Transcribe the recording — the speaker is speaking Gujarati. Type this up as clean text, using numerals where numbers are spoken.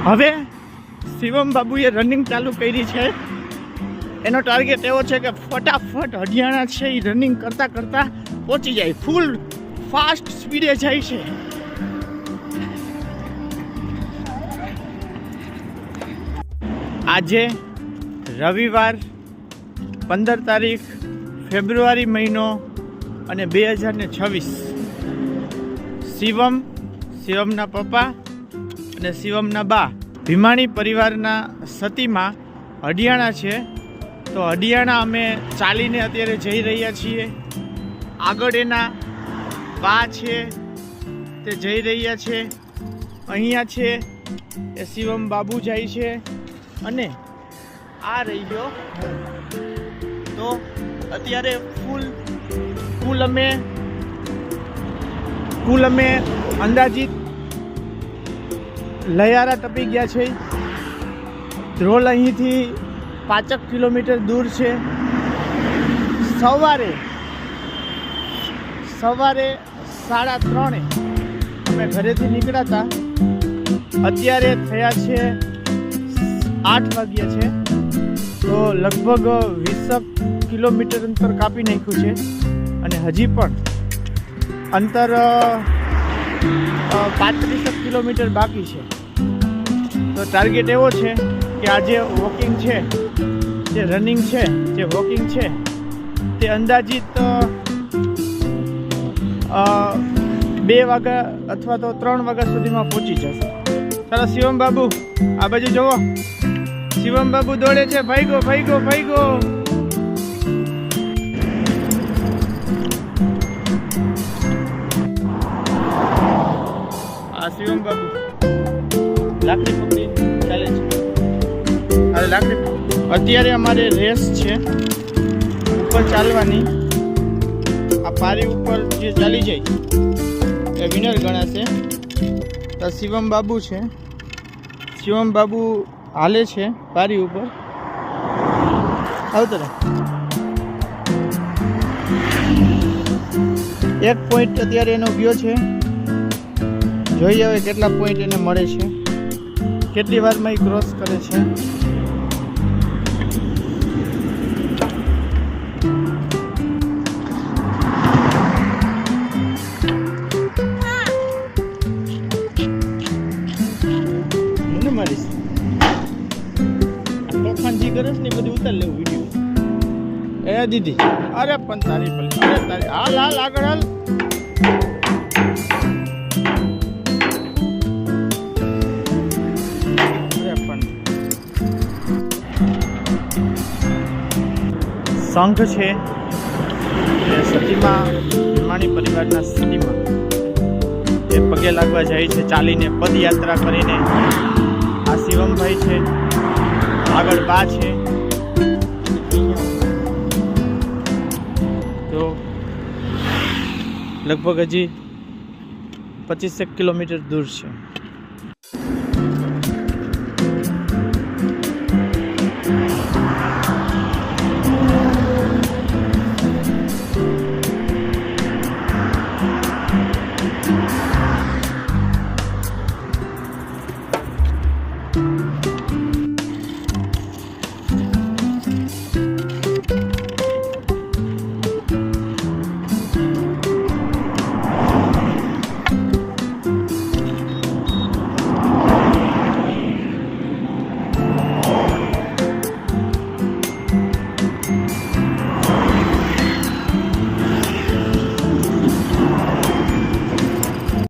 હવે શિવમ બાબુએ રનિંગ ચાલુ કરી છે. એનો ટાર્ગેટ એવો છે કે ફટાફટ હરિયાણા છે એ રનિંગ કરતાં કરતાં પહોંચી જાય. ફૂલ ફાસ્ટ સ્પીડે જાય છે. આજે રવિવાર 15 તારીખ ફેબ્રુઆરી મહિનો અને 2026. શિવમના પપ્પા અને શિવમના બા ભીમાણી પરિવારના સતીમાં હરિયાણા છે. તો હરિયાણા અમે ચાલીને અત્યારે જઈ રહ્યા છીએ. આગળ એના બા છે તે જઈ રહ્યા છે. અહીંયા છે એ શિવમ બાબુ જાય છે અને આ રહી ગયો. તો અત્યારે કુલ અમે અંદાજિત લયારા ટપી ગયા છે. ધ્રોલ અહીંથી 5 કિલોમીટર દૂર છે. સવારે 3:30 અમે ઘરેથી નીકળ્યા હતા. અત્યારે થયા છે 8 વાગ્યા છે. તો લગભગ 20 કિલોમીટર અંતર કાપી નાખ્યું છે અને હજી પણ અંતર 35 કિલોમીટર બાકી છે. તો ટાર્ગેટ એવો છે કે આજે વોકિંગ છે, જે રનિંગ છે, જે વોકિંગ છે તે અંદાજિત 2 વાગ્યા અથવા તો 3 વાગ્યા સુધીમાં પહોંચી જશે. ચાલો શિવમ બાબુ આ બાજુ જુઓ. શિવમ બાબુ દોડે છે. ભાઈગો. આ શિવમ બાબુ લાકડી પકડી ચાલે છે. અરે લાકડી. અત્યારે અમારે રેસ છે ઉપર ચાલવાની. આ પારી ઉપર જે ચાલી જાય એ વિનર ગણાશે. તો શિવમ બાબુ છે. શિવમ બાબુ હાલે છે પારી ઉપર. આવતો રહે. એક પોઈન્ટ અત્યારે એનો ગયો છે. જોઈએ હવે કેટલા પોઈન્ટ એને મળે છે, કેટલી વારમાં એ ક્રોસ કરે છે. મને મારીશ તોફાનજી કરે છે ને બધી ઉતાર લેવું વિડીયો. એ દીદી અરે પણ તારી હાલ આગળ હાલ. સંઘ છે એ સતીમાં ભીમાણી પરિવારના સતીમાં એ પગે લાગવા જાય છે ચાલીને, પદયાત્રા કરીને. આ શિવમભાઈ છે, આગળ બા છે. તો લગભગ હજી 25 કિલોમીટર દૂર છે.